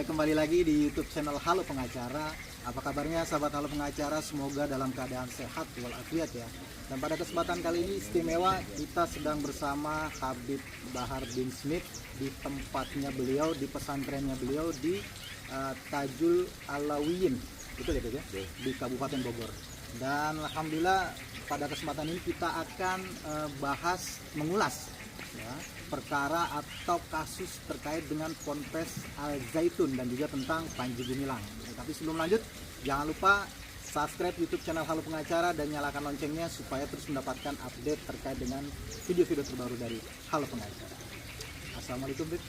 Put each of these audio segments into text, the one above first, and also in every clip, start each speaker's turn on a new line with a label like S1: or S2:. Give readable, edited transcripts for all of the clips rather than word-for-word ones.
S1: Ya, kembali lagi di YouTube channel Halo Pengacara. Apa kabarnya sahabat Halo Pengacara? Semoga dalam keadaan sehat walafiat ya. Dan pada kesempatan kali ini istimewa, kita sedang bersama Habib Bahar bin Smith di tempatnya beliau, di pesantrennya beliau di Tajul Alawiyin, itu ya, di Kabupaten Bogor. Dan alhamdulillah pada kesempatan ini kita akan mengulas ya, perkara atau kasus terkait dengan Ponpes Al Zaitun dan juga tentang Panji Gumilang. Tapi sebelum lanjut, jangan lupa subscribe YouTube channel Halo Pengacara dan nyalakan loncengnya supaya terus mendapatkan update terkait dengan video-video terbaru dari Halo Pengacara. Assalamualaikum, Bib.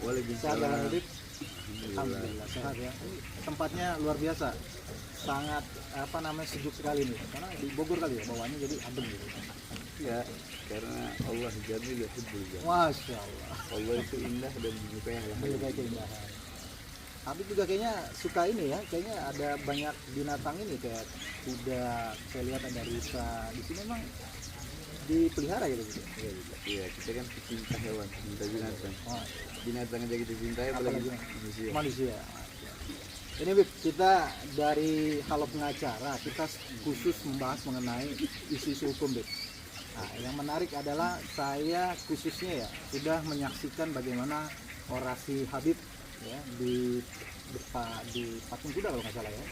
S2: Waalaikumsalam.
S1: Bib. Alhamdulillah sehat ya. Ini tempatnya luar biasa, sangat sejuk sekali nih. Karena di Bogor kali ya bawaannya, jadi adem gitu.
S2: Ya, karena Allah jamil yuhibbul jamal.
S1: Masya Allah.
S2: Allah itu indah dan menyukai hal-hal
S1: Menyukai keindahan. Habib juga kayaknya suka ini ya, kayaknya ada banyak binatang ini kayak kuda, saya lihat ada rusa. Di sini memang dipelihara gitu.
S2: Iya, kita kan pecinta hewan, pecinta binatang.
S1: Oh,
S2: Binatang aja kita cintai, apalagi manusia.
S1: manusia. Ini Bib, kita dari Halo Pengacara, kita khusus membahas mengenai isu-isu hukum, Bib. Nah, yang menarik adalah saya khususnya ya sudah menyaksikan bagaimana orasi Habib ya di patung kuda kalau nggak salah ya,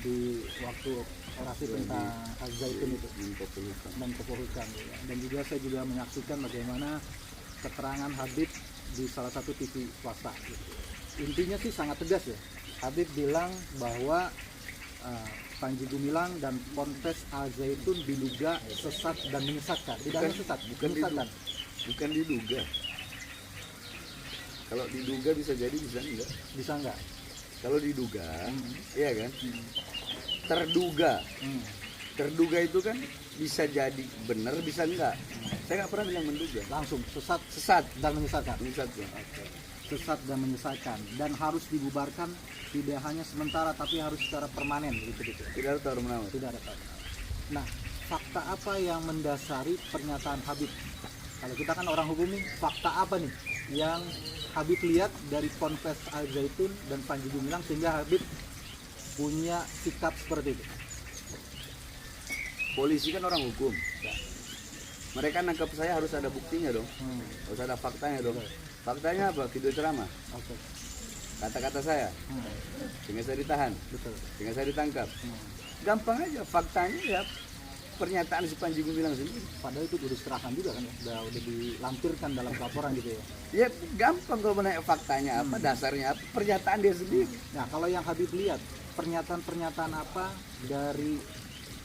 S1: di waktu orasi tentang Al-Zaitun itu Menko Polhukam ya. Dan juga saya juga menyaksikan bagaimana keterangan Habib di salah satu TV swasta. Intinya sih sangat tegas ya. Habib bilang bahwa Panji Gumilang dan Ponpes Al Zaitun diduga sesat dan menyesatkan. Tidak hanya sesat, menyesatkan.
S2: Bukan diduga. Kalau diduga bisa jadi, bisa enggak.
S1: Bisa enggak?
S2: Kalau diduga, iya kan? Terduga. Terduga itu kan bisa jadi benar, bisa enggak. Saya nggak pernah bilang menduga.
S1: Langsung sesat dan menyesatkan.
S2: Menyesatkan.
S1: Sesat dan menyesatkan, dan harus dibubarkan tidak hanya sementara tapi harus secara permanen gitu.
S2: Tidak ada tawar menawar.
S1: Tidak ada. Nah, fakta apa yang mendasari pernyataan Habib? Kalau kita kan orang hukum nih, fakta apa nih yang Habib lihat dari Ponpes Al Zaitun dan Panji Gumilang sehingga Habib punya sikap seperti itu?
S2: Polisi kan orang hukum. Mereka nangkap saya harus ada buktinya dong, harus ada faktanya dong. Faktanya apa? Video ceramah.
S1: Oke.
S2: Kata-kata saya, sehingga saya ditahan,
S1: Betul.
S2: sehingga saya ditangkap. Gampang aja, faktanya ya pernyataan si Panji Gumilang sendiri.
S1: Padahal itu udah diserahkan juga kan ya, udah dilampirkan dalam laporan gitu ya.
S2: Ya gampang kalau menanya faktanya apa, dasarnya apa, pernyataan dia sendiri.
S1: Nah, kalau yang Habib lihat, pernyataan-pernyataan apa dari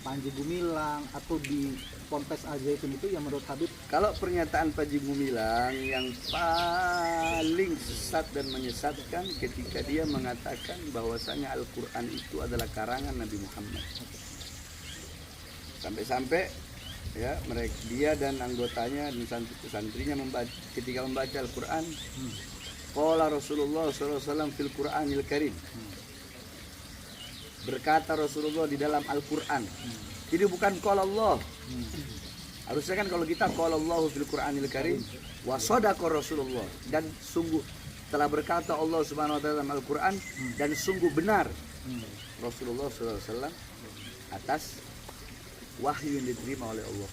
S1: Panji Gumilang atau di Ponpes Al Zaitun itu yang menurut Habib?
S2: Kalau pernyataan Panji Gumilang yang paling sesat dan menyesatkan ketika dia mengatakan bahwasanya Al-Quran itu adalah karangan Nabi Muhammad. Sampai-sampai ya dia dan anggotanya dan santrinya ketika membaca Al-Quran, qala Rasulullah SAW fil Quranil Karim. Berkata Rasulullah di dalam Al-Quran. Jadi bukan qala Allah. Harusnya kan kalau kita qala Allahu fil Quranil Karim wa shadaqa Rasulullah, dan sungguh telah berkata Allah Subhanahu wa taala dalam Al-Quran, dan sungguh benar Rasulullah SAW atas wahyu yang diterima oleh Allah,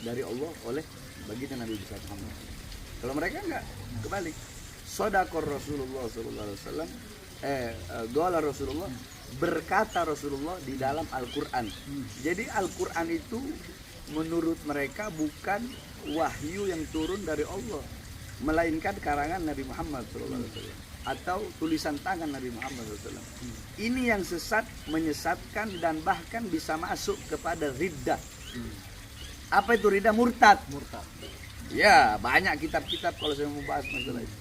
S2: dari Allah oleh baginda Nabi Muhammad. Kalau mereka enggak, kebalik. Shadaqa Rasulullah sallallahu alaihi wasallam, qala Rasulullah, berkata Rasulullah di dalam Al-Quran. Jadi Al-Quran itu menurut mereka bukan wahyu yang turun dari Allah, melainkan karangan Nabi Muhammad SAW atau tulisan tangan Nabi Muhammad SAW. Ini yang sesat, menyesatkan, dan bahkan bisa masuk kepada riddah. Apa itu riddah? Murtad. Ya, banyak kitab-kitab kalau saya membahas masalah itu.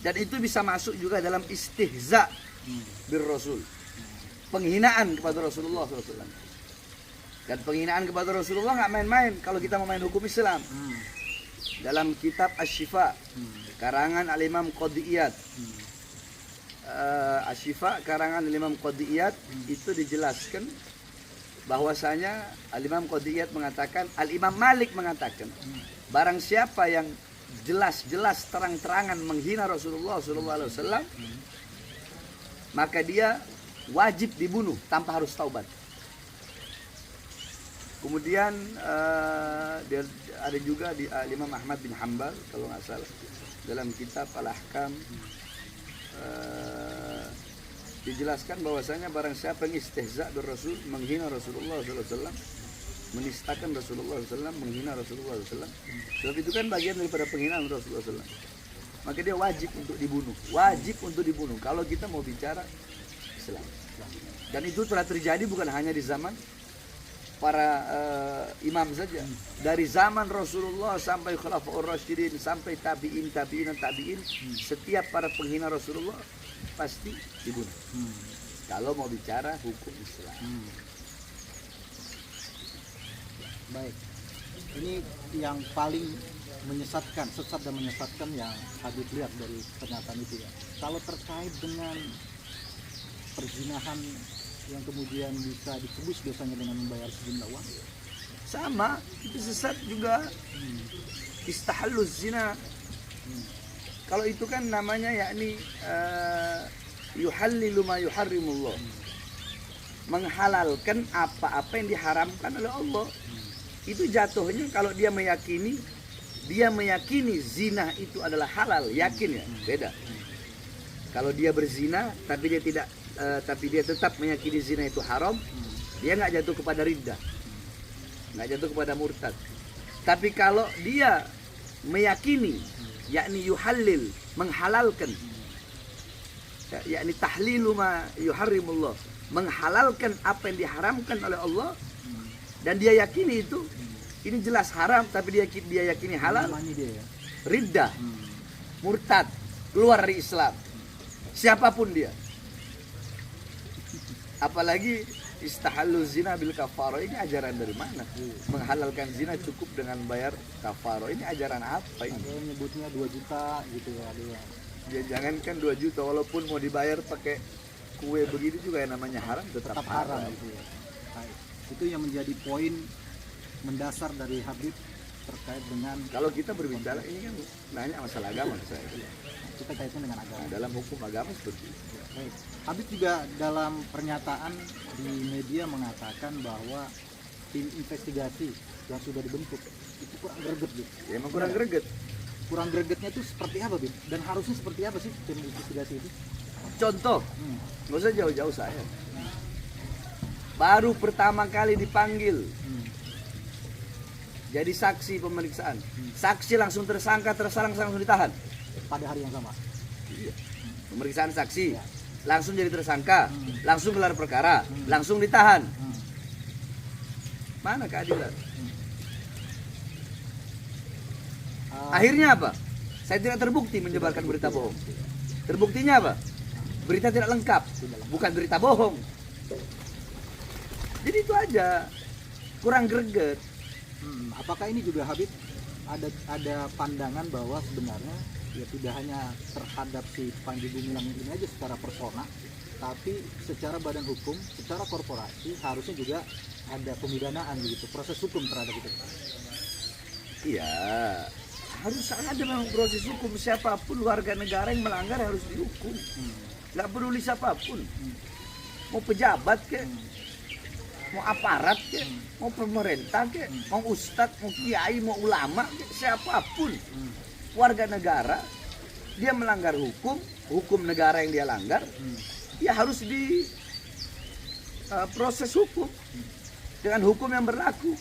S2: Dan itu bisa masuk juga dalam istihza bir Rasul, penghinaan kepada Rasulullah SAW. Dan penghinaan kepada Rasulullah nggak main-main kalau kita mau main hukum Islam. Dalam kitab Asy-Syifa, karangan Al-Imam Qadiyat, Asy-Syifa karangan Al-Imam Qadiyat, itu dijelaskan bahwasanya Al-Imam Qadiyat mengatakan, Al-Imam Malik mengatakan, barang siapa yang jelas-jelas terang-terangan menghina Rasulullah SAW, maka dia wajib dibunuh tanpa harus taubat. Kemudian dia ada juga di Imam Ahmad bin Hanbal kalau nggak salah dalam kitab Al-Ahkam dijelaskan bahwasanya barang siapa yang istihza bil Rasul, menghina Rasulullah SAW, menistakan Rasulullah SAW, menghina Rasulullah SAW, sebab itu kan bagian daripada penghinaan Rasulullah SAW, maka dia wajib untuk dibunuh. Wajib untuk dibunuh kalau kita mau bicara Islam. Dan itu telah terjadi bukan hanya di zaman para imam saja. Dari zaman Rasulullah sampai Khulafaur Rasyidin, sampai tabi'in, setiap para penghina Rasulullah pasti dibunuh. Kalau mau bicara hukum Islam.
S1: Baik. Ini yang paling menyesatkan, sesat dan menyesatkan yang Habib lihat dari pernyataan itu ya. Kalau terkait dengan perzinahan yang kemudian bisa ditebus biasanya dengan membayar sejumlah uang,
S2: sama, itu sesat juga. Istahalluz zina. Kalau itu kan namanya yakni yuhallilu ma yuharrimullah. Menghalalkan apa-apa yang diharamkan oleh Allah. Itu jatuhnya kalau dia meyakini zina itu adalah halal, yakin ya, beda. Kalau dia berzina tapi dia tetap meyakini zina itu haram, dia nggak jatuh kepada riddah, nggak jatuh kepada murtad. Tapi kalau dia meyakini, yakni yuhallil, menghalalkan, yakni tahlilu ma yuharrimullah, menghalalkan apa yang diharamkan oleh Allah, dan dia yakini itu, ini jelas haram, tapi dia yakini halal, riddah, murtad, keluar dari Islam, siapapun dia. Apalagi istahallu zina bil kafaro, ini ajaran dari mana? Menghalalkan zina cukup dengan bayar kafaro, ini ajaran apa ini?
S1: Ada yang nyebutnya 2 juta gitu ya dia.
S2: Ya jangankan 2 juta, walaupun mau dibayar pakai kue begitu juga yang namanya haram, tetap haram.
S1: Gitu ya. Baik. Itu yang menjadi poin mendasar dari Habib terkait dengan,
S2: kalau kita berbicara ini kan nanya masalah agama, saya.
S1: kita kaitkan dengan agama.
S2: Dalam hukum agama seperti itu.
S1: Baik. Habib juga dalam pernyataan di media mengatakan bahwa tim investigasi yang sudah dibentuk itu kurang greget, Bib.
S2: Ya emang kurang greget.
S1: Kurang gregetnya itu seperti apa, Bib? Dan harusnya seperti apa sih tim investigasi itu?
S2: Contoh, nggak usah jauh-jauh saya. Baru pertama kali dipanggil jadi saksi pemeriksaan. Saksi langsung tersangka, langsung ditahan.
S1: Pada hari yang sama.
S2: Iya. Pemeriksaan saksi, langsung jadi tersangka, langsung gelar perkara, langsung ditahan. Mana keadilan? Akhirnya apa? Saya tidak terbukti menyebarkan berita bohong. Terbuktinya apa? Berita tidak lengkap, bukan berita bohong. Jadi itu aja, kurang greget.
S1: Apakah ini juga Habib ada pandangan bahwa sebenarnya ya tidak hanya terhadap si Panji Gumilang ini aja secara persona, tapi secara badan hukum, secara korporasi harusnya juga ada pemidanaan begitu, proses hukum terhadap itu.
S2: Iya, harus ada memang proses hukum. Siapapun warga negara yang melanggar harus dihukum. Nggak peduli siapapun, mau pejabat ke, mau aparat ke, mau pemerintah ke, mau ustadz, mau kiai, mau ulama ke, siapapun warga negara, dia melanggar hukum negara yang dia langgar, dia harus di proses hukum dengan hukum yang berlaku,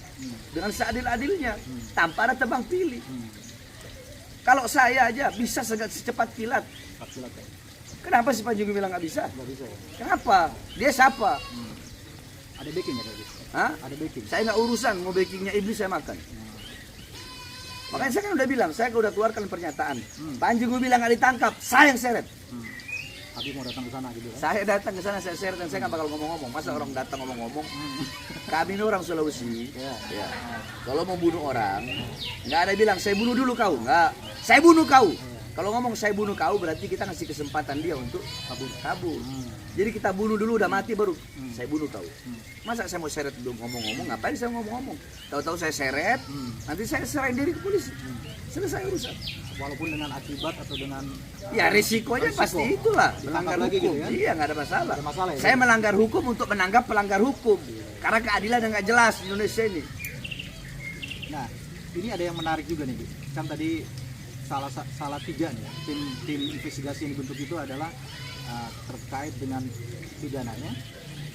S2: dengan seadil-adilnya, tanpa ada tebang pilih. Kalau saya aja bisa secepat kilat, kenapa si Panji Gumilang nggak bisa?
S1: Nggak bisa ya?
S2: Kenapa? Dia siapa?
S1: Ada backing nggak tadi?
S2: Hah?
S1: Ada backing.
S2: Saya nggak urusan, mau backingnya iblis saya makan. Makanya saya kan udah bilang, saya udah keluarkan pernyataan. Panji Gumilang nggak ditangkap, saya yang seret.
S1: Habib mau datang ke sana gitu kan?
S2: Saya datang ke sana, saya seret, dan saya nggak bakal ngomong-ngomong. Masa orang datang ngomong-ngomong? Kami ini orang Sulawesi. Ya. Kalau mau bunuh orang, nggak ada bilang saya bunuh dulu kau, nggak. Saya bunuh kau. Kalau ngomong saya bunuh kau berarti kita ngasih kesempatan dia untuk kabur.
S1: Hmm.
S2: Jadi kita bunuh dulu udah mati baru saya bunuh kau.
S1: Hmm.
S2: Masa saya mau seret dulu ngomong-ngomong, ngapain saya ngomong-ngomong? Tahu-tahu saya seret,
S1: Hmm.
S2: nanti saya serahin diri ke polisi. Selesai urusan.
S1: Walaupun dengan akibat atau dengan
S2: Ya risikonya
S1: Risiko.
S2: pasti itulah
S1: Ditangkap
S2: melanggar
S1: lagi
S2: hukum.
S1: gitu kan?
S2: Iya nggak ada masalah.
S1: Nggak ada masalah ya?
S2: Saya melanggar hukum untuk menanggap pelanggar hukum. Karena keadilan yang nggak jelas di Indonesia ini.
S1: Nah, ini ada yang menarik juga nih, Bu. Kan tadi salah tiga nih, tim investigasi yang dibentuk itu adalah terkait dengan pidananya,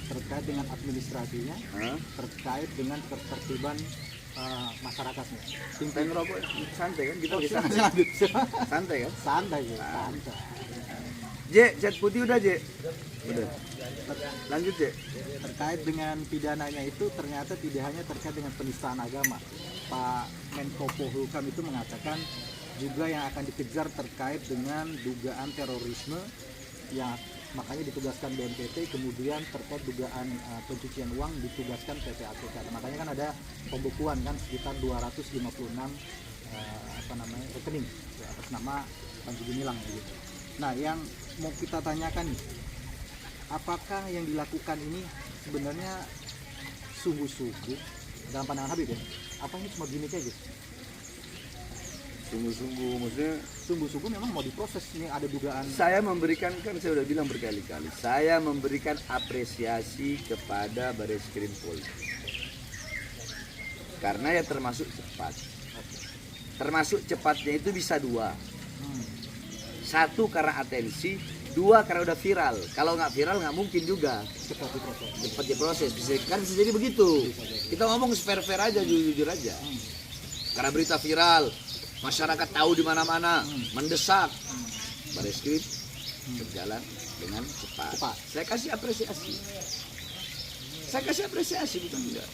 S1: terkait dengan administrasinya,
S2: Hah?
S1: terkait dengan ketertiban masyarakatnya. Tim
S2: Saya ngerokok santai kan? Kita bisa
S1: lanjut.
S2: santai kan?
S1: Santai ya, santai.
S2: J, cat putih udah J. Udah. Lanjut J.
S1: Terkait dengan pidananya itu ternyata tidak hanya terkait dengan penistaan agama. Pak Menko Polhukam itu mengatakan juga yang akan dikejar terkait dengan dugaan terorisme, yang makanya ditugaskan BNPT, kemudian terkait dugaan pencucian uang ditugaskan PPATK. Makanya kan ada pembukuan kan sekitar 256 rekening ya, atas nama Panji Gumilang gitu. Nah, yang mau kita tanyakan nih, apakah yang dilakukan ini sebenarnya sungguh-sungguh dalam pandangan Habib ya? Apa ini cuma gimmick aja?
S2: Sungguh-sungguh maksudnya
S1: Sungguh-sungguh memang mau diproses, ini ada dugaan.
S2: saya memberikan, kan saya udah bilang berkali-kali, saya memberikan apresiasi kepada Bareskrim Polri karena ya termasuk cepat. Termasuk cepatnya itu bisa dua. Satu karena atensi, dua karena udah viral. Kalau nggak viral nggak mungkin juga
S1: Cepat diproses.
S2: cepat diproses. Kan bisa jadi begitu. Kita ngomong fair-fair aja, jujur aja. Karena berita viral, masyarakat tahu di mana-mana, mendesak. Bareskrim berjalan dengan cepat. Saya kasih apresiasi. Saya kasih apresiasi, bukan enggak.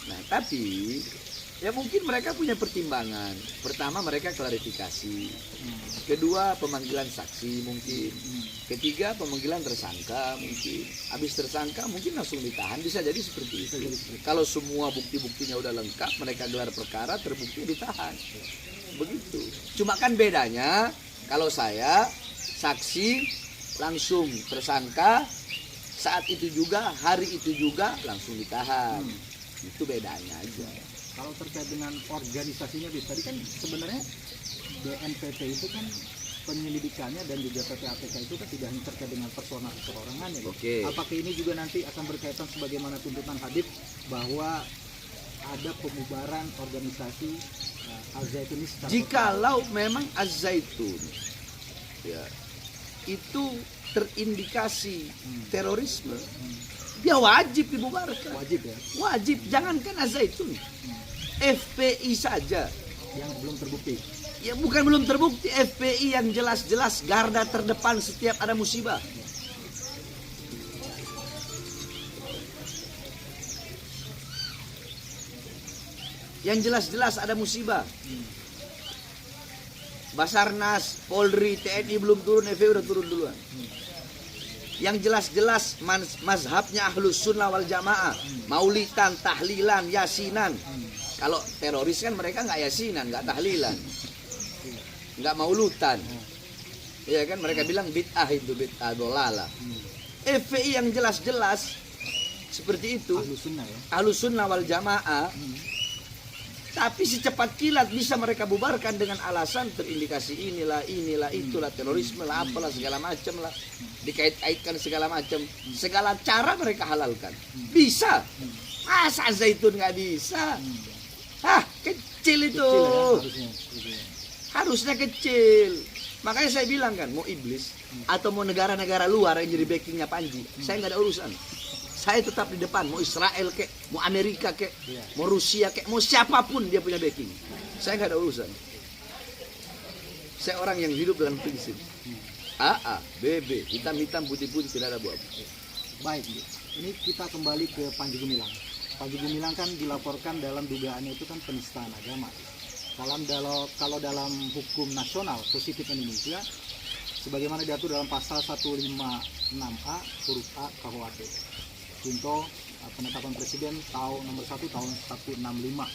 S2: Nah, tapi ya mungkin mereka punya pertimbangan. Pertama, mereka klarifikasi. Kedua, pemanggilan saksi mungkin. Ketiga, pemanggilan tersangka mungkin. Habis tersangka mungkin langsung ditahan, bisa jadi seperti itu. Kalau semua bukti-buktinya udah lengkap, mereka gelar perkara, terbukti ditahan. Begitu. Cuma kan bedanya kalau saya saksi langsung tersangka, saat itu juga, hari itu juga langsung ditahan. Itu bedanya aja.
S1: Kalau terkait dengan organisasinya, tadi kan sebenarnya BNPT itu kan penyelidikannya dan juga PPATK itu kan tidak hanya terkait dengan personal perorangannya.
S2: Oke.
S1: Apakah ini juga nanti akan berkaitan sebagaimana tuntutan Habib bahwa ada pembubaran organisasi Al-Zaitun ini secara
S2: Jikalau memang Az-Zaitun ya, itu terindikasi terorisme, dia wajib dibubarkan.
S1: wajib ya,
S2: Wajib, jangankan Az-Zaitun, FPI saja.
S1: yang belum terbukti.
S2: Ya bukan belum terbukti, FPI yang jelas-jelas garda terdepan setiap ada musibah. Yang jelas-jelas ada musibah. Basarnas, Polri, TNI belum turun, FPI udah turun duluan. Yang jelas-jelas mazhabnya Ahlus Sunnah wal Jamaah, maulidan, tahlilan, yasinan. Kalau teroris kan mereka nggak yasinan, nggak tahlilan, nggak maulutan. Iya kan, mereka bilang bid'ah, itu bid'ah dolalah. FPI yang jelas-jelas seperti itu,
S1: Ahlus Sunnah ya.
S2: Ahlus Sunnah wal Jamaah. Tapi secepat kilat bisa mereka bubarkan dengan alasan terindikasi inilah itulah, terorisme lah, apalah segala macam lah, dikait-kaitkan segala macam, segala cara mereka halalkan. Bisa. Masa Zaitun nggak bisa? Kecil itu.
S1: Kecil ya,
S2: Harusnya kecil. Makanya saya bilang kan, mau iblis atau mau negara-negara luar yang jadi backingnya Panji, saya nggak ada urusan. Saya tetap di depan, mau Israel kek, mau Amerika kek, mau Rusia kek, mau siapapun dia punya backing. Saya nggak ada urusan. Saya orang yang hidup dengan prinsip. A, B, hitam-hitam, putih-putih, tidak ada abu-abu.
S1: Baik, ini kita kembali ke Panji Gumilang. Panji Gumilang kan dilaporkan dalam dugaannya itu kan penistaan agama. Kalau dalam hukum nasional positif Indonesia, sebagaimana diatur dalam pasal 156A huruf A KUHP. Contoh penetapan presiden nomor 1 tahun 1965.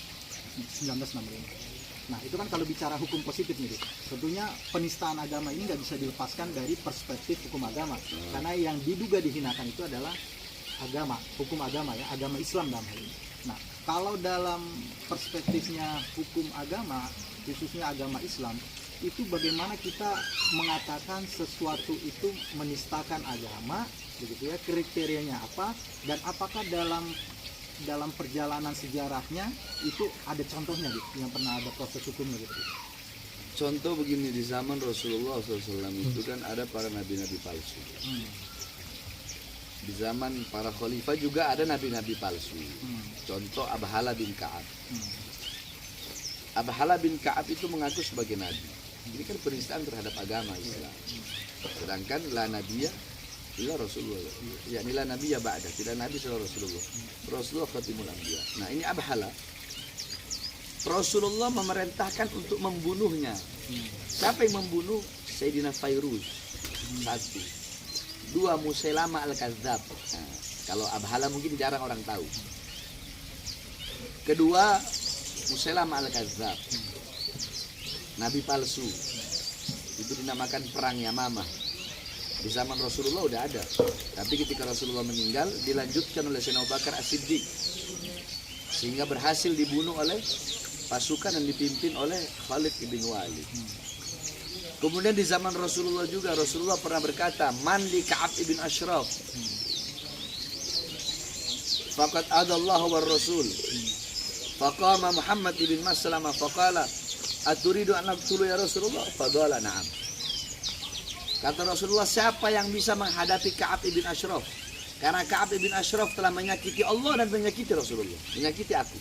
S1: Nah itu kan kalau bicara hukum positif nih, tentunya penistaan agama ini nggak bisa dilepaskan dari perspektif hukum agama, karena yang diduga dihinakan itu adalah agama, hukum agama ya, agama Islam dalam hal ini. Nah kalau dalam perspektifnya hukum agama, khususnya agama Islam, itu bagaimana kita mengatakan sesuatu itu menistakan agama, begitu ya, kriterianya apa, dan apakah dalam perjalanan sejarahnya itu ada contohnya gitu, yang pernah ada proses hukumnya gitu.
S2: Contoh begini, di zaman Rasulullah SAW itu kan ada para nabi-nabi palsu. Di zaman para khalifah juga ada nabi-nabi palsu. Contoh Abhala bin Ka'ab. Abhala bin Ka'ab itu mengaku sebagai nabi. Ini kan penistaan terhadap agama Islam. Sedangkan la nabiyya illa Rasulullah. Ya, inilah nabi ya ba'da, tidak nabi setelah Rasulullah. Rasulullah khatimul anbiya. Nah, ini Abhala. Rasulullah memerintahkan untuk membunuhnya. Siapa yang membunuh? Sayyidina Fairuz. Satu. Dua, Musailama al-Kadzdzab. Nah, kalau Abhala mungkin jarang orang tahu. Kedua, Musailama al-Kadzdzab. Nabi palsu. Itu dinamakan perang Yamamah. Di zaman Rasulullah udah ada, tapi ketika Rasulullah meninggal dilanjutkan oleh Sayyidina Abu Bakar As-Siddiq, sehingga berhasil dibunuh oleh pasukan yang dipimpin oleh Khalid ibn Walid. Kemudian di zaman Rasulullah juga, Rasulullah pernah berkata, man li Ka'ab ibn Ashraf faqad adallahu war rasul. Faqama Muhammad ibn Maslamah faqala aturidu an aqtulu ya Rasulullah? Faqala na'am. Kata Rasulullah, siapa yang bisa menghadapi Ka'ab ibn Ashraf? Karena Ka'ab ibn Ashraf telah menyakiti Allah dan menyakiti Rasulullah, menyakiti aku.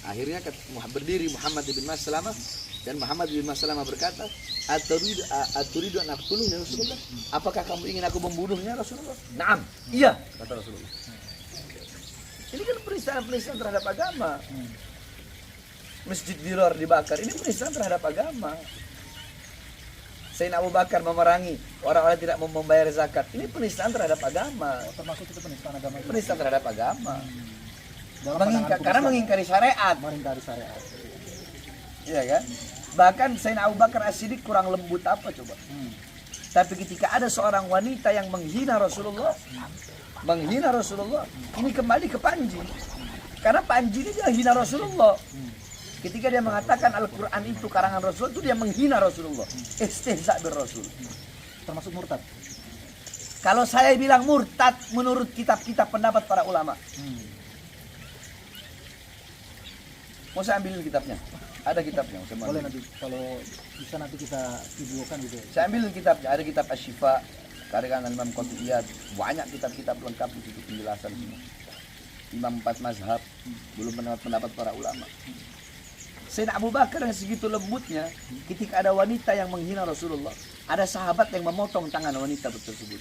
S2: Akhirnya berdiri Muhammad ibn Maslamah, dan Muhammad ibn Maslamah berkata, aturidu an aqtulu ya Rasulullah? Apakah kamu ingin aku membunuhnya Rasulullah? Naam, iya, kata Rasulullah. Ini kan penistaan terhadap agama. Masjid Dirar dibakar, ini penistaan terhadap agama. Sayyidina Abu Bakar memerangi orang-orang tidak mau membayar zakat. Ini penistaan terhadap agama.
S1: Termasuk itu penistaan agama.
S2: Penistaan terhadap agama. Karena
S1: Islam.
S2: mengingkari syariat.
S1: Mengingkari syariat.
S2: Iya kan? Bahkan Sayyidina Abu Bakar As-Siddiq kurang lembut apa coba? Tapi ketika ada seorang wanita yang menghina Rasulullah, ini kembali ke Panji. Karena Panji ini dia hina Rasulullah. Ketika dia mengatakan Al-Quran itu karangan Rasul, itu dia menghina Rasulullah. Istihza' bir Rasul.
S1: Termasuk murtad.
S2: Kalau saya bilang murtad menurut kitab-kitab pendapat para ulama. Mau saya ambilin kitabnya? Ada kitabnya.
S1: Boleh nanti, kalau bisa nanti kita videokan gitu.
S2: Saya ambilin kitabnya. Ada kitab Asy-Syifa, karangan Imam Qatiyat. Banyak kitab-kitab lengkap di situ penjelasan semua. Imam 4 mazhab, belum pendapat para ulama. Sayyidina Abu Bakar yang segitu lembutnya, ketika ada wanita yang menghina Rasulullah, ada sahabat yang memotong tangan wanita tersebut.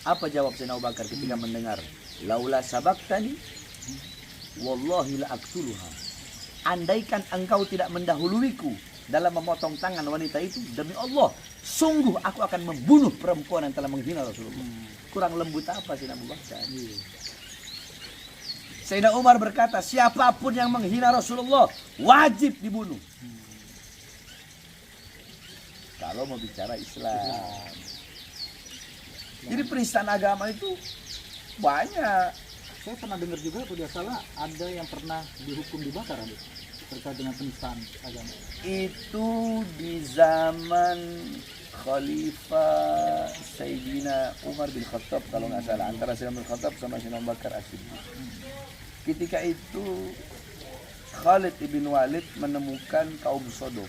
S2: Apa jawab Sayyidina Abu Bakar ketika mendengar, laula sabaktani wallahi la aqtuluha. Andaikan engkau tidak mendahuluiku dalam memotong tangan wanita itu, demi Allah, sungguh aku akan membunuh perempuan yang telah menghina Rasulullah. Kurang lembut apa Sayyidina Abu Bakar? Sayyidina Umar berkata, siapapun yang menghina Rasulullah wajib dibunuh. Kalau mau bicara Islam. Jadi penistaan agama itu banyak.
S1: Saya pernah dengar juga, kalau tidak salah, ada yang pernah dihukum dibakar terkait dengan penistaan agama.
S2: Itu di zaman Khalifah Sayyidina Umar bin Khattab kalau nggak salah, antara Sayyidina Umar bin Khattab sama Sayyidina Abu Bakar As-Siddiq. Ketika itu Khalid ibn Walid menemukan kaum Sodom.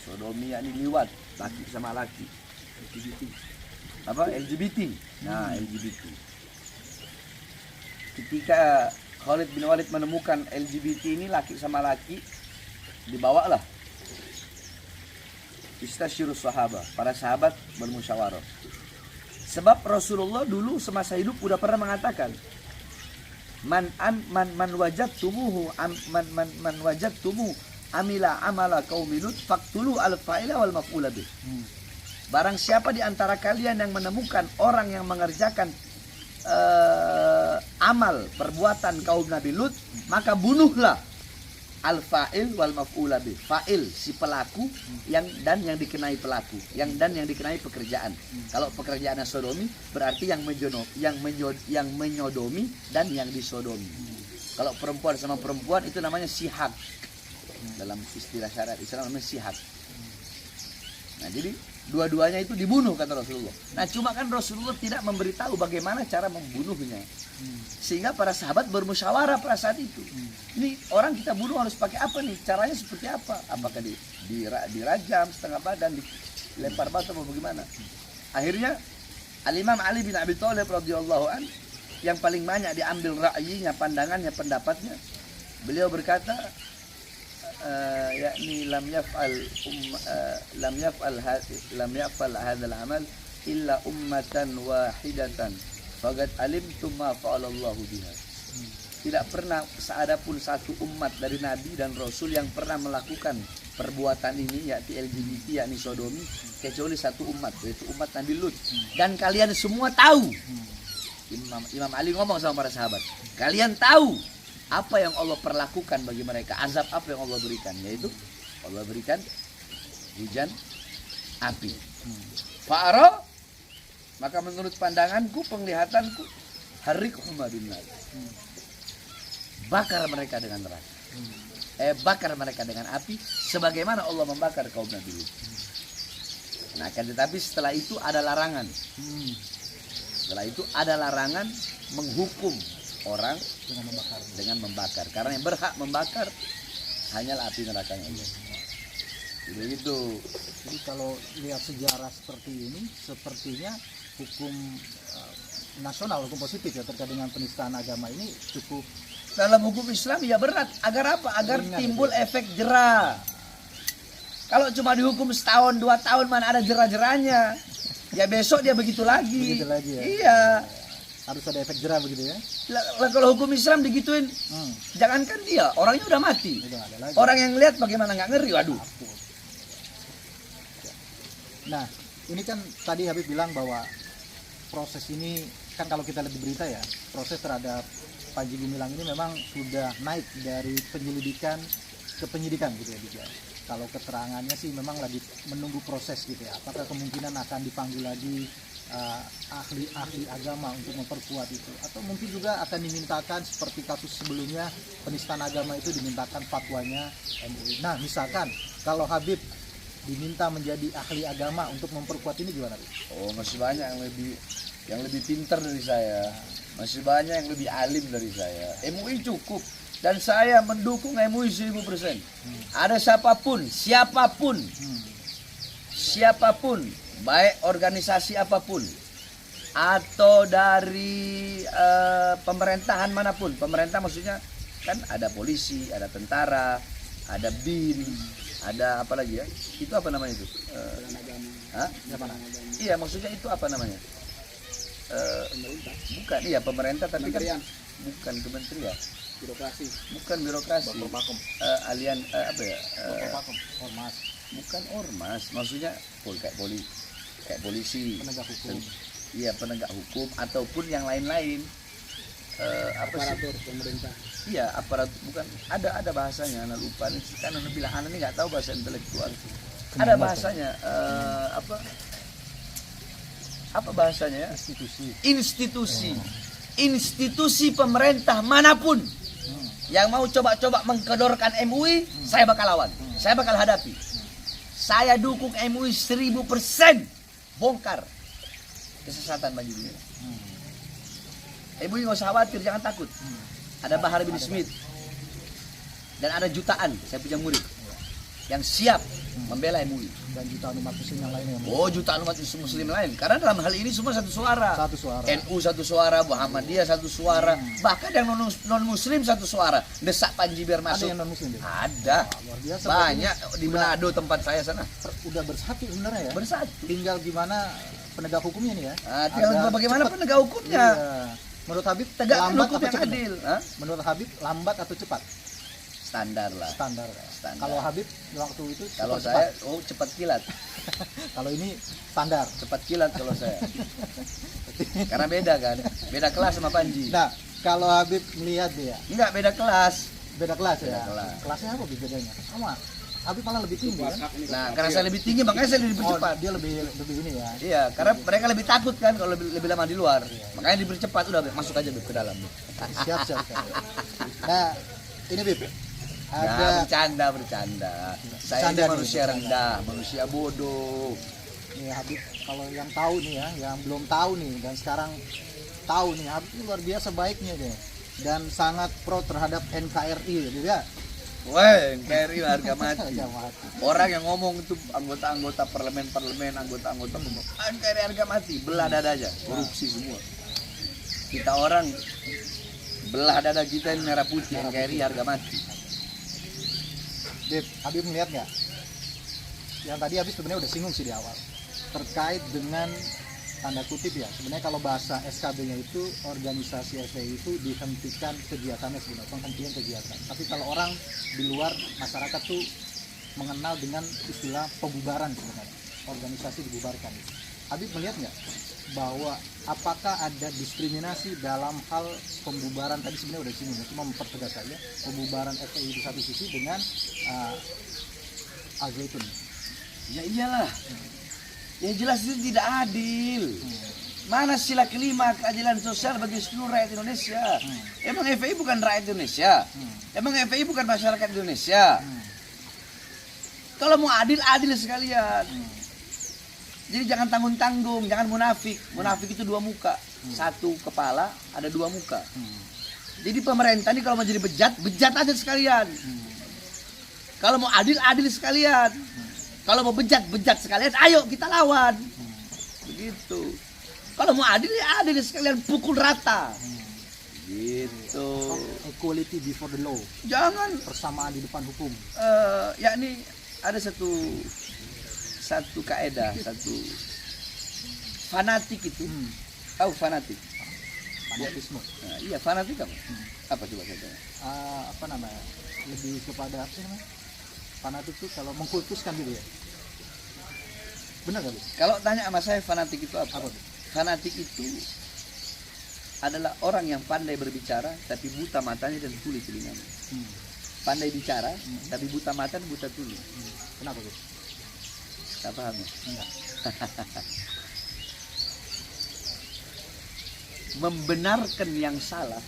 S2: Sodomi yakni liwat, laki sama laki. LGBT. Apa? LGBT. Nah, LGBT. Ketika Khalid bin Walid menemukan LGBT ini laki sama laki, dibawalah istasyirus sahabat, para sahabat bermusyawarah. Sebab Rasulullah dulu semasa hidup udah pernah mengatakan, man wajadtumuhu man wajadtumu amila amala qaumi Lut faqtulu al-fa'ila wal maf'ula bih. Barang siapa di antara kalian yang menemukan orang yang mengerjakan amal perbuatan kaum Nabi Lut, maka bunuhlah al-fa'il wal maf'ula bih. Fa'il si pelaku yang dikenai pelaku, yang dikenai pekerjaan. Kalau pekerjaannya sodomi berarti yang menyodomi dan yang disodomi. Kalau perempuan sama perempuan itu namanya sihak. Dalam istilah syariat Islam namanya sihak. Nah, jadi dua-duanya itu dibunuh kata Rasulullah. Nah, cuma kan Rasulullah tidak memberitahu bagaimana cara membunuhnya. Sehingga para sahabat bermusyawarah pada saat itu. Ini orang kita bunuh harus pakai apa nih? Caranya seperti apa? Apakah dirajam setengah badan, dilempar batu atau bagaimana? Akhirnya Al-Imam Ali bin Abi Thalib radhiyallahu an yang paling banyak diambil ra'yinya, pandangannya, pendapatnya. Beliau berkata, yakni lam yaf'al hadzal amal illa ummatan wahidatan faqad alimtum ma fa'alallahu biha. Tidak pernah seada pun satu umat dari Nabi dan Rasul yang pernah melakukan perbuatan ini, yakni LGBT, yakni sodomi, kecuali satu umat, yaitu umat Nabi Lut. Dan kalian semua tahu, Imam Ali ngomong sama para sahabat, kalian tahu apa yang Allah perlakukan bagi mereka, azab apa yang Allah berikan, yaitu Allah berikan hujan api. Fa'ara, maka menurut pandanganku, penglihatanku, harikhum binnar. Bakar mereka dengan neraka. Bakar mereka dengan api sebagaimana Allah membakar kaum Nabi Lut. Nah, kan tetapi setelah itu ada larangan. Setelah itu ada larangan menghukum orang dengan membakar. Karena yang berhak membakar hanyalah api nerakanya Allah. Begitu.
S1: Jadi kalau lihat sejarah seperti ini, sepertinya hukum nasional, hukum positif ya terkait dengan penistaan agama ini cukup.
S2: Dalam hukum Islam ya berat. Agar apa? Agar timbul efek jera. Kalau cuma dihukum setahun, 2 tahun mana ada jera-jeranya. Ya besok dia begitu lagi.
S1: Begitu lagi ya.
S2: Iya.
S1: Harus ada efek jera begitu ya.
S2: Kalau hukum Islam digituin, jangankan dia, orangnya udah mati.
S1: Udah ada lagi.
S2: Orang yang lihat bagaimana nggak ngeri, waduh.
S1: Nah, ini kan tadi Habib bilang bahwa proses ini kan kalau kita lihat di berita ya, proses terhadap Panji Gumilang ini memang sudah naik dari penyelidikan ke penyidikan gitu ya, Habib ya. Kalau keterangannya sih memang lagi menunggu proses gitu ya. Apakah kemungkinan akan dipanggil lagi ahli agama untuk memperkuat itu, atau mungkin juga akan dimintakan seperti kasus sebelumnya penistaan agama itu dimintakan fatwanya MUI. Nah, misalkan kalau Habib diminta menjadi ahli agama untuk memperkuat ini gimana, Habib?
S2: Oh, masih banyak yang lebih pintar dari saya, masih banyak yang lebih alim dari saya. MUI cukup dan saya mendukung MUI 1000%. Ada siapapun, baik organisasi apapun atau dari pemerintahan manapun. Pemerintah maksudnya kan ada polisi, ada tentara, ada BIN, ada apa lagi ya? Itu apa namanya itu? Iya, maksudnya itu apa namanya?
S3: Pemerintah.
S2: Bukan, iya pemerintah tapi
S3: Kementerian.
S2: kan bukan kementerian.
S3: Birokrasi.
S2: Bukan birokrasi.
S1: Ormas,
S2: Bukan ormas, maksudnya kayak polisi,
S1: penegak hukum.
S2: Iya, penegak hukum ataupun yang lain-lain.
S3: Aparatur pemerintah.
S2: Iya, aparat, bukan, ada bahasanya, anak lupa nih, kan anak bilang anak ini nggak tahu bahasa intelektual. Ada bahasanya, apa bahasanya? Institusi pemerintah manapun yang mau coba-coba mengkedorkan MUI, saya bakal lawan, saya bakal hadapi. Saya dukung MUI 1000%. Bongkar kesesatan bagi dunia. MUI nggak usah khawatir, jangan takut. Ada Bahar bin Smith dan ada jutaan saya punya murid yang siap membela MUI.
S1: Dan jutaan umat muslim yang lainnya.
S2: Oh, jutaan umat muslim lain. Karena dalam hal ini semua satu suara.
S1: Satu suara.
S2: NU satu suara, Muhammadiyah satu suara, bahkan yang non muslim satu suara. Desak Panji biar
S1: Ada
S2: masuk.
S1: yang non muslim.
S2: Ada.
S1: Luar biasa.
S2: Banyak di Manado tempat saya sana.
S1: Udah bersatu sebenarnya ya.
S2: Bersatu.
S1: Tinggal gimana penegak hukumnya nih ya.
S2: Tinggal
S1: Agak
S2: bagaimana
S1: cepat.
S2: penegak hukumnya.
S1: Iya. Menurut Habib
S2: Tegakkan
S1: lambat
S2: hukum
S1: atau
S2: yang
S1: cepat?
S2: adil. Hah?
S1: Menurut Habib lambat atau cepat?
S2: Standar lah.
S1: Standar.
S2: Standar.
S1: Kalau Habib waktu itu
S2: Kalau
S1: cepat.
S2: saya, cepat kilat.
S1: Kalau ini standar.
S2: Cepat kilat kalau saya. Karena beda kan. Beda kelas sama Panji.
S1: Nah, kalau Habib melihat ya
S2: Enggak, beda kelas.
S1: Beda kelas ya.
S2: Beda kelas.
S1: Kelasnya apa bedanya? Sama. Habib malah lebih tinggi kan?
S2: Nah, karena saya lebih tinggi makanya saya lebih
S1: Oh,
S2: cepat.
S1: dia lebih ini ya.
S2: Iya, karena mereka lebih takut kan kalau lebih lama di luar. Makanya dipercepat, udah masuk aja Beb, ke dalam.
S1: Siap. Nah, ini Bib.
S2: Nah,
S1: Ada
S2: bercanda. Saya
S1: Bercanda
S2: ini
S1: nih,
S2: manusia
S1: bercanda.
S2: rendah, manusia bodoh.
S1: nih Habib, kalau yang tahu nih ya, yang belum tahu nih dan sekarang tahu nih, Habib ini luar biasa baiknya deh. Dan sangat pro terhadap NKRI gitu ya.
S2: Weh, KRI harga mati.
S1: Harga mati.
S2: Orang yang ngomong itu anggota-anggota parlemen, anggota-anggota KRI harga mati, belah dada aja, korupsi semua. Kita orang belah dada kita ini merah putih, NKRI harga mati.
S1: Bib, Habib melihat nggak? Yang tadi Habib sebenarnya udah singgung sih di awal terkait dengan tanda kutip ya. Sebenarnya kalau bahasa SKB-nya itu organisasi FPI itu dihentikan kegiatannya sebenarnya, penghentian kegiatan. Tapi kalau orang di luar masyarakat tuh mengenal dengan istilah pembubaran sebenarnya. Organisasi dibubarkan. Habib melihat nggak bahwa apakah ada diskriminasi dalam hal pembubaran tadi sebenarnya udah sini, cuma mempertegas saja pembubaran FPI di satu sisi dengan Al Zaitun.
S2: Ya iyalah. Yang jelas itu tidak adil. Mana sila kelima keadilan sosial bagi seluruh rakyat Indonesia? Emang FPI bukan rakyat Indonesia? Emang FPI bukan masyarakat Indonesia? Kalau mau adil, adil sekalian. Jadi jangan tanggung-tanggung, jangan munafik. Munafik itu dua muka. Satu kepala, ada dua muka. Jadi pemerintah ini kalau mau jadi bejat, bejat aja sekalian. Kalau mau adil, adil sekalian. Kalau mau bejat, bejat sekalian. Ayo kita lawan. Begitu. Kalau mau adil, ya adil sekalian. Pukul rata. Gitu.
S1: Equality before the law.
S2: Jangan.
S1: Persamaan di depan hukum.
S2: Yakni ada satu kaedah, satu fanatik itu. Tahu fanatik?
S1: Fanatisme.
S2: Nah, iya, fanatik apa? Apa coba saya tanya?
S1: Apa namanya? Lebih kepada apa sih namanya? Fanatik itu kalau mengkultuskan gitu ya. Benar nggak, Bu?
S2: Kalau tanya sama saya fanatik itu apa?
S1: Apa?
S2: Fanatik itu adalah orang yang pandai berbicara tapi buta matanya dan tuli telinganya. Pandai bicara tapi buta mata dan buta tuli.
S1: Kenapa, Bu?
S2: Tak paham ya?
S1: Enggak.
S2: Membenarkan yang salah,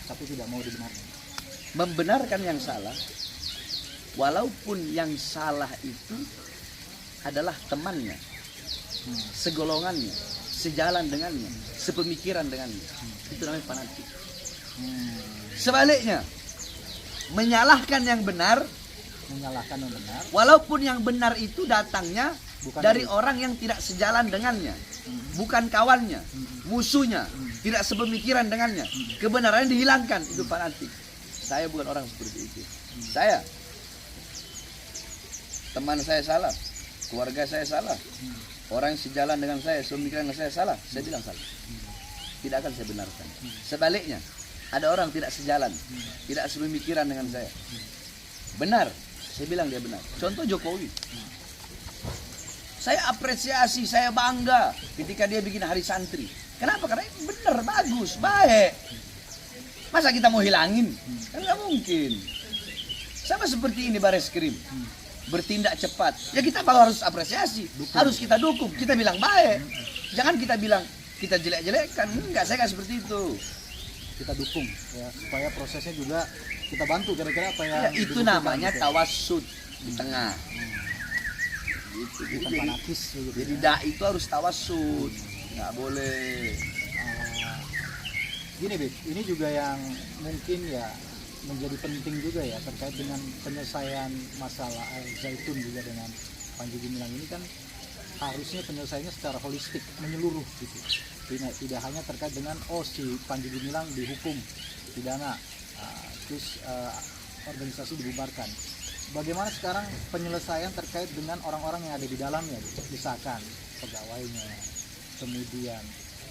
S1: Tapi tidak mau dibenarkan.
S2: membenarkan yang salah, walaupun yang salah itu adalah temannya, segolongannya, sejalan dengannya, sepemikiran dengannya. Itu namanya fanatik. Sebaliknya, menyalahkan yang benar,
S1: Menyalahkan yang benar.
S2: walaupun yang benar itu datangnya
S1: Bukan
S2: dari
S1: dari-
S2: orang yang tidak sejalan dengannya, bukan kawannya, musuhnya, tidak sepemikiran dengannya. Kebenarannya dihilangkan, itu fanatik. Saya bukan orang seperti itu. Saya, teman saya salah, keluarga saya salah, orang yang sejalan dengan saya, sepemikiran dengan saya salah, saya bilang salah. Tidak akan saya benarkan. Sebaliknya, ada orang tidak sejalan, tidak sepemikiran dengan saya. Benar, saya bilang dia benar. Contoh Jokowi. Saya apresiasi, saya bangga ketika dia bikin hari santri. Kenapa? Karena ini benar, bagus, baik. Masa kita mau hilangin? Kan nggak mungkin. Sama seperti ini Bareskrim. Bertindak cepat. Ya kita malah harus apresiasi. Harus kita dukung. Kita bilang baik. Jangan kita bilang kita jelek-jelekkan. Enggak, saya nggak seperti itu.
S1: Kita dukung ya, supaya prosesnya juga kita bantu kira-kira apa yang
S2: Ya, itu
S1: dibutuhkan
S2: namanya
S1: gitu ya.
S2: tawassut di tengah. Gitu.
S1: Bukan
S2: Jadi,
S1: fanatis gitu.
S2: jadi
S1: ya.
S2: dai itu harus tawassut. Nggak boleh.
S1: Gini, Bib, ini juga yang mungkin ya menjadi penting juga ya terkait dengan penyelesaian masalah Al Zaitun juga dengan Panji Gumilang ini kan harusnya penyelesaiannya secara holistik, menyeluruh gitu. Tidak hanya terkait dengan si Panji Gumilang dihukum pidana, terus organisasi dibubarkan. Bagaimana sekarang penyelesaian terkait dengan orang-orang yang ada di dalamnya, misalkan pegawainya, kemudian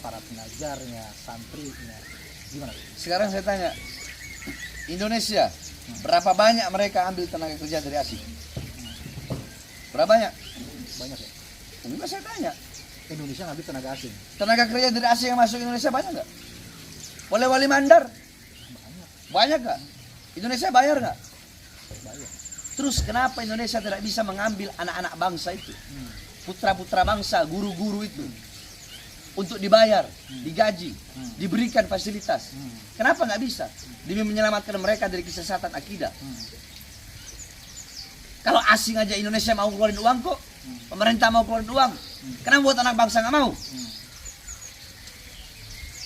S1: para pengajarnya, santrinya, gimana?
S2: Sekarang saya tanya, Indonesia berapa banyak mereka ambil tenaga kerja dari asing? Berapa banyak?
S1: Banyak ya?
S2: Enggak, saya tanya.
S1: Indonesia ngambil tenaga asing.
S2: Tenaga kerja dari asing yang masuk Indonesia banyak nggak? Oleh Wali Mandar?
S1: Banyak.
S2: Banyak nggak? Indonesia bayar nggak?
S1: Bayar.
S2: Terus kenapa Indonesia tidak bisa mengambil anak-anak bangsa itu, putra-putra bangsa, guru-guru itu, untuk dibayar, digaji, diberikan fasilitas? Kenapa nggak bisa? Demi menyelamatkan mereka dari kesesatan akidah. Kalau asing aja Indonesia mau keluarin uang kok, pemerintah mau keluarin uang, kenapa buat anak bangsa nggak mau?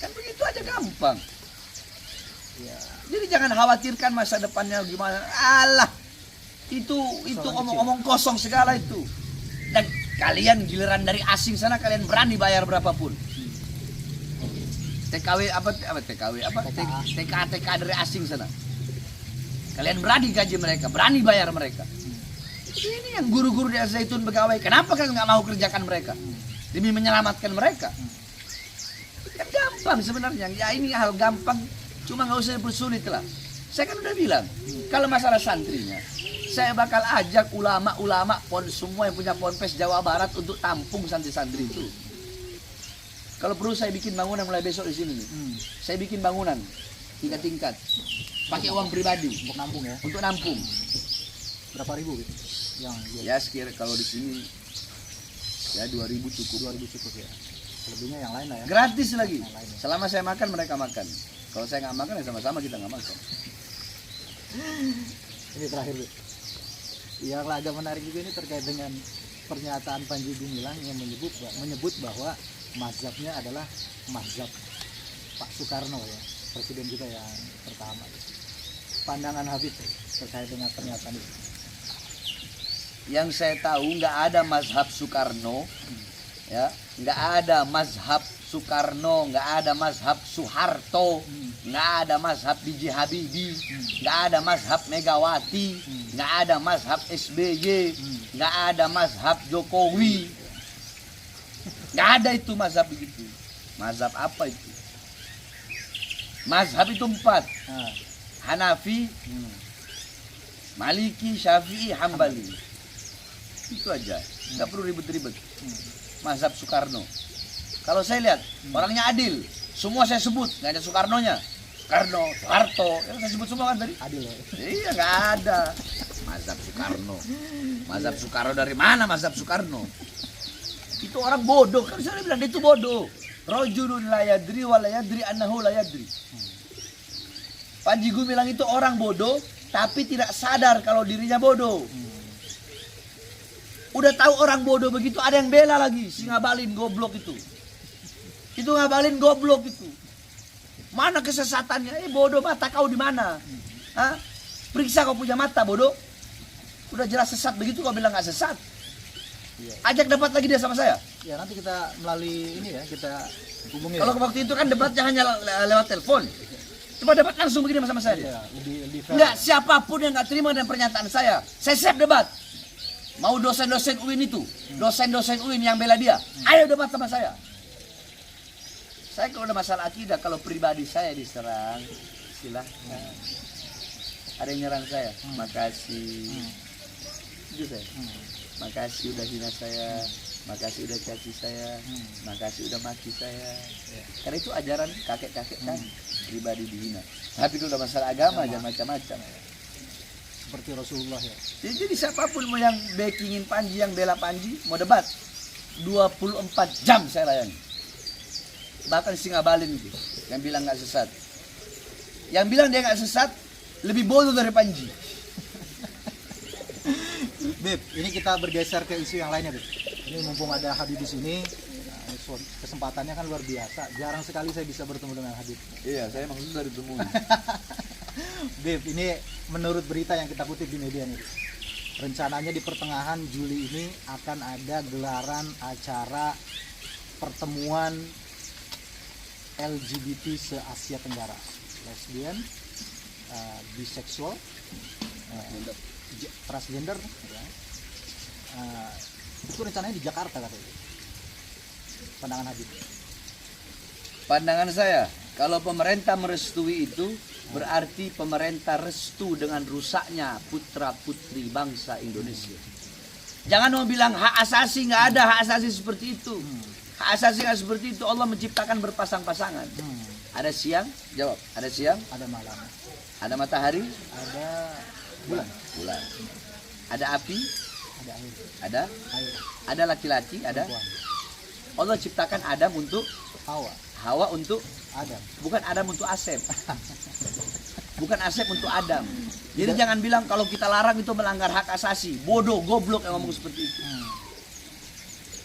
S2: Kan begitu aja gampang.
S1: Ya,
S2: Jadi jangan khawatirkan masa depannya gimana. Alah, itu omong-omong kosong segala itu. Dan kalian giliran dari asing sana kalian berani bayar berapapun. TK dari asing sana. Kalian berani gaji mereka, berani bayar mereka. Ini yang guru-guru di Al-Zaitun pegawai. Kenapa kalian nggak mau kerjakan mereka demi menyelamatkan mereka? Kan gampang sebenarnya. Ya ini hal gampang, cuma nggak usah dipersulit lah. Saya kan udah bilang, kalau masalah santrinya, saya bakal ajak ulama-ulama semua yang punya ponpes Jawa Barat untuk tampung santri-santri itu. Kalau perlu saya bikin bangunan mulai besok di sini nih. Saya bikin bangunan tingkat-tingkat, pakai uang pribadi
S1: untuk nampung ya.
S2: untuk nampung.
S1: Berapa ribu gitu? Yang
S2: Ya sekira kalau di sini ya 2.000 cukup.
S1: 2.000 cukup ya. Selebihnya yang lain lah ya.
S2: Gratis lagi.
S1: Yang lain ya.
S2: Selama saya makan mereka makan. Kalau saya nggak makan ya sama-sama kita nggak makan.
S1: Ini terakhir, Bu. Yang agak menarik juga ini terkait dengan pernyataan Panji Gumilang yang menyebut bahwa mazhabnya adalah mazhab Pak Soekarno ya, presiden kita yang pertama. Pandangan Habib terkait dengan pernyataan itu.
S2: Yang saya tahu nggak ada mazhab Soekarno, ya, nggak ada mazhab Soekarno, nggak ada mazhab Soeharto, nggak ada mazhab B.J. Habibie, nggak ada mazhab Megawati, nggak ada mazhab SBY, nggak ada mazhab Jokowi, nggak ada itu mazhab begitu. Mazhab apa itu? Mazhab itu 4,
S1: Nah,
S2: Hanafi, Maliki, Syafi'i, Hambali. Itu aja, nggak perlu ribet-ribet. Mazhab Soekarno. Kalau saya lihat orangnya adil, semua saya sebut, nggak ada Soekarnonya. Soekarno, Soeharto, ya, saya sebut semua kan tadi.
S1: adil ya.
S2: Iya nggak ada. Mazhab Soekarno. Mazhab Soekarno dari mana mazhab Soekarno? Itu orang bodoh, kan saya bilang dia itu bodoh. Rajulun la yadri wa la yadri annahu la yadri. Panji Gumilang itu orang bodoh, tapi tidak sadar kalau dirinya bodoh. Udah tahu orang bodoh begitu, ada yang bela lagi, si Ngabalin goblok itu. Itu Ngabalin goblok itu. Mana kesesatannya? Bodoh, mata kau di mana? Hah? Periksa kau punya mata, bodoh. Udah jelas sesat begitu kau bilang nggak sesat. Ajak debat lagi dia sama saya.
S1: Ya nanti kita melalui ini ya, kita hubungi.
S2: Kalau waktu itu kan debatnya hanya lewat telepon. Coba debat langsung begini sama saya.
S1: ya, lebih fair.
S2: Enggak, siapapun yang nggak terima dengan pernyataan saya siap debat. Mau dosen-dosen UIN itu, dosen-dosen UIN yang bela dia, ayo debat sama saya. Saya kalau ada masalah akidah, kalau pribadi saya diserang, silahkan. Ada yang nyerang saya, makasih. Itu saya. Makasih udah hina saya, makasih udah caci saya, makasih udah maki saya. Karena itu ajaran kakek-kakek kan, pribadi dihina. Tapi kalau udah masalah agama, jangan macam-macam.
S1: Seperti Rasulullah ya.
S2: Jadi siapapun mau yang backingin Panji, yang bela Panji, mau debat 24 jam saya layani. Bahkan si Ngabalin itu yang bilang nggak sesat, yang bilang dia nggak sesat lebih bodoh dari Panji.
S1: Beb, ini kita bergeser ke isu yang lainnya, Beb. Ini mumpung ada Habib di sini, nah, kesempatannya kan luar biasa. Jarang sekali saya bisa bertemu dengan Habib.
S2: Iya, saya emang susah ditemui.
S1: Beb, ini menurut berita yang kita kutip di media nih, rencananya di pertengahan Juli ini akan ada gelaran acara pertemuan LGBT se-Asia Tenggara, lesbian, biseksual, transgender, ya. Itu rencananya di Jakarta katanya. Pandangan Habib?
S2: Pandangan saya, kalau pemerintah merestui itu, berarti pemerintah restu dengan rusaknya putra-putri bangsa Indonesia. Jangan mau bilang hak asasi, nggak ada hak asasi seperti itu. Hak asasi nggak seperti itu. Allah menciptakan berpasang-pasangan. Ada siang, jawab. Ada siang,
S1: ada malam,
S2: ada matahari,
S1: ada bulan,
S2: bulan. Ada api,
S1: ada air,
S2: ada
S1: air,
S2: laki-laki, ada.
S1: perempuan,
S2: Allah ciptakan Adam untuk
S1: Hawa,
S2: Hawa untuk,
S1: Adam.
S2: bukan Adam untuk Asep. Bukan Asep untuk Adam. Jadi jangan bilang kalau kita larang itu melanggar hak asasi. Bodoh, goblok yang ngomong seperti itu.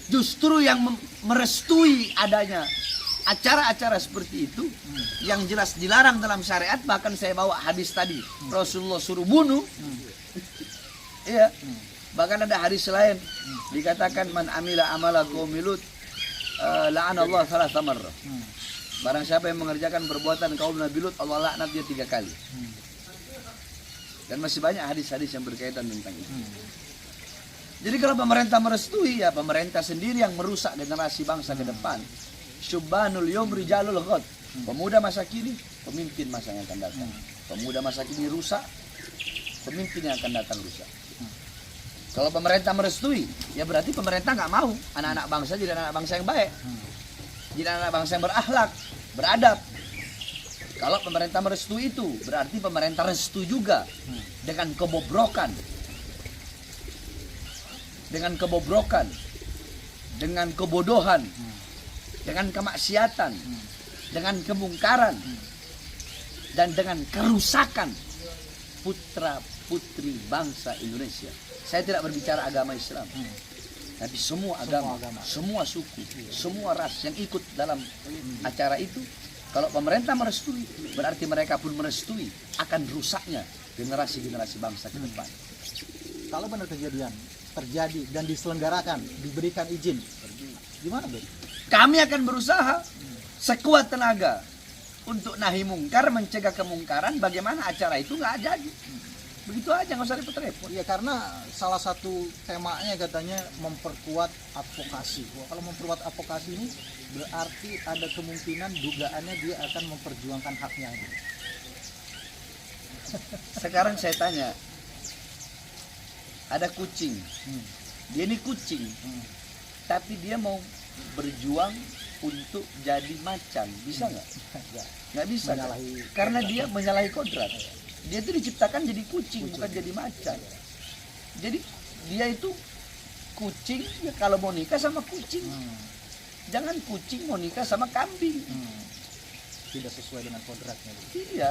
S2: Justru yang merestui adanya acara-acara seperti itu yang jelas dilarang dalam syariat, bahkan saya bawa hadis tadi Rasulullah suruh bunuh. Iya. Bahkan ada hadis lain dikatakan man amila amala qaumi Lut la'anallahu thalatha marrah. Barang siapa yang mengerjakan perbuatan kaum Nabi Lut, Allah laknat dia 3 kali. Dan masih banyak hadis-hadis yang berkaitan tentang itu. Jadi kalau pemerintah merestui, ya pemerintah sendiri yang merusak generasi bangsa ke depan. Syubbanul yawm rijalul ghad. Pemuda masa kini, pemimpin masa yang akan datang. Pemuda masa kini rusak, pemimpin yang akan datang rusak. Kalau pemerintah merestui, ya berarti pemerintah nggak mau anak-anak bangsa jadi anak bangsa yang baik. Jadi anak bangsa yang berakhlak, beradab. Kalau pemerintah merestui itu, berarti pemerintah restu juga dengan kebobrokan. Dengan kebobrokan, dengan kebodohan, dengan kemaksiatan, dengan kemungkaran, dan dengan kerusakan putra-putri bangsa Indonesia. Saya tidak berbicara agama Islam, tapi semua agama, semua suku, semua ras yang ikut dalam acara itu. Kalau pemerintah merestui, berarti mereka pun merestui akan rusaknya generasi-generasi bangsa ke depan.
S1: Kalau benar terjadi dan diselenggarakan, diberikan izin, gimana Beb?
S2: Kami akan berusaha sekuat tenaga untuk nahi mungkar, mencegah kemungkaran. Bagaimana acara itu nggak jadi? Begitu aja, nggak usah repot-repot.
S1: Ya karena salah satu temanya katanya memperkuat advokasi. Wah, kalau memperkuat advokasi ini berarti ada kemungkinan dugaannya dia akan memperjuangkan haknya.
S2: Sekarang saya tanya, ada kucing, dia ini kucing, tapi dia mau berjuang untuk jadi macan, bisa nggak? Nggak bisa, kan? Karena dia menyalahi kodrat. Dia itu diciptakan jadi kucing, bukan jadi macan. Jadi dia itu kucing, ya kalau mau nikah sama kucing. Jangan kucing mau nikah sama kambing.
S1: Tidak sesuai dengan kodratnya.
S2: Iya.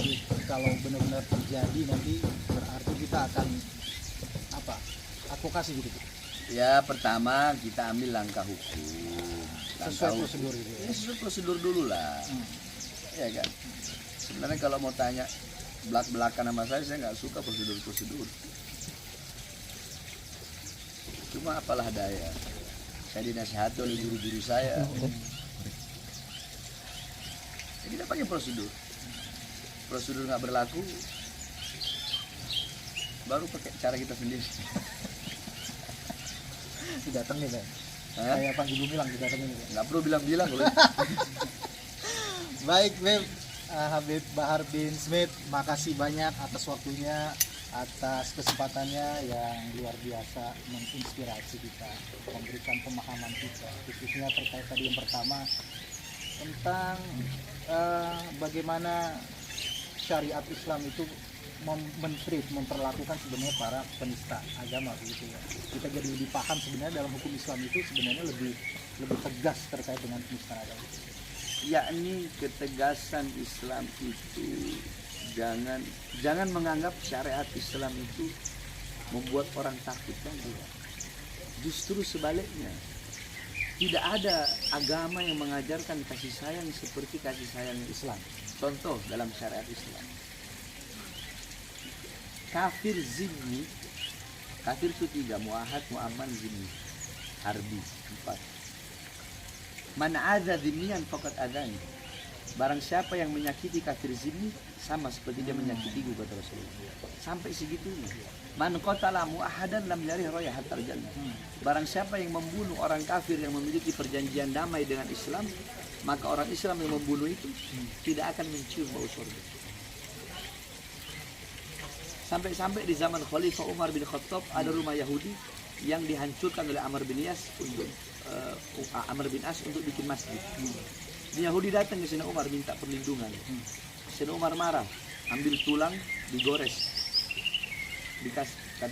S1: Jadi kalau benar-benar terjadi nanti berarti kita akan apa? Advokasi gitu.
S2: Ya pertama kita ambil langkah hukum.
S1: Sesuai prosedur gitu.
S2: Ya, sesuai prosedur dulu lah. Ya kan. Sebenarnya kalau mau tanya belak-belakan sama saya nggak suka prosedur-prosedur. Cuma apalah daya. Saya dinasihati oleh guru-guru saya. Ya, kita pakai prosedur. Prosedur nggak berlaku, baru pakai cara kita sendiri.
S1: Didatengin ya. Kayak Panji Gumilang didatengin.
S2: Nggak perlu bilang-bilang loh.
S1: Baik, Beb, Habib Bahar bin Smith, makasih banyak atas waktunya, atas kesempatannya yang luar biasa, menginspirasi kita, memberikan pemahaman kita, khususnya terkait tadi yang pertama tentang bagaimana syariat Islam itu memperlakukan sebenarnya para penista agama begitu ya. Kita jadi lebih paham sebenarnya dalam hukum Islam itu sebenarnya lebih tegas terkait dengan penista agama.
S2: Yakni ketegasan Islam itu jangan menganggap syariat Islam itu membuat orang takut, kan tidak. Justru sebaliknya, tidak ada agama yang mengajarkan kasih sayang seperti kasih sayang Islam. Contoh dalam syariat Islam, kafir zimmi, kafir itu 3, muahad, muaman, zimmi, harbi 4. Man adza dzimmiyan faqad adzani. Barang siapa yang menyakiti kafir zimmi sama seperti dia menyakitiku, kata Rasulullah. Sampai segitunya. Man qatala muahadan lam yarih raihatal jannah. Barang siapa yang membunuh orang kafir yang memiliki perjanjian damai dengan Islam, maka orang Islam yang membunuh itu tidak akan mencium bau surga. Sampai-sampai di zaman Khalifah Umar bin Khattab ada rumah Yahudi yang dihancurkan oleh Amr bin Yas untuk Amr bin As untuk bikin masjid. Yahudi datang ke Sayyidina Umar minta perlindungan. Sayyidina Umar marah, ambil tulang digores. Kata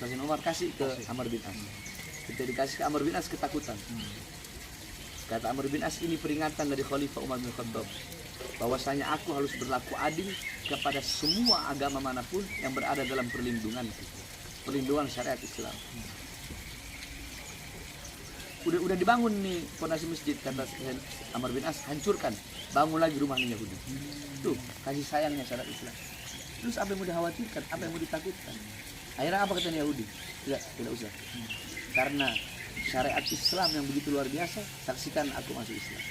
S2: Sayyidina Umar kasih ke Amr bin As. Ketika dikasih ke Amr bin As ketakutan. Kata Amr bin As, ini peringatan dari Khalifah Umar bin Khattab bahwasanya aku harus berlaku adil kepada semua agama manapun yang berada dalam perlindungan syariat Islam. Udah dibangun nih fondasi masjid, kata Amr bin As, hancurkan, bangun lagi rumahnya Yahudi. Tuh kasih sayangnya syariat Islam. Terus apa yang mau dikhawatirkan, apa yang mau ditakutkan? Akhirnya apa kata Yahudi? Tidak usah. Karena syariat Islam yang begitu luar biasa, saksikan aku masuk Islam.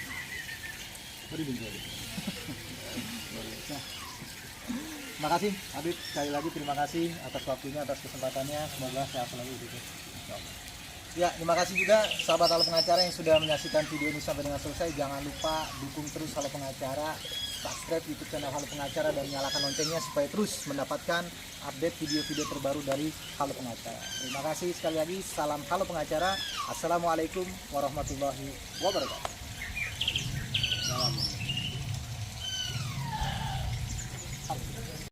S1: Terima kasih Habib, sekali lagi terima kasih atas waktunya, atas kesempatannya, semoga sehat selalu gitu. Ya, terima kasih juga sahabat Halo Pengacara yang sudah menyaksikan video ini sampai dengan selesai. Jangan lupa dukung terus Halo Pengacara, subscribe YouTube channel Halo Pengacara dan nyalakan loncengnya supaya terus mendapatkan update video-video terbaru dari Halo Pengacara. Terima kasih sekali lagi, salam Halo Pengacara. Assalamualaikum warahmatullahi wabarakatuh. Salam.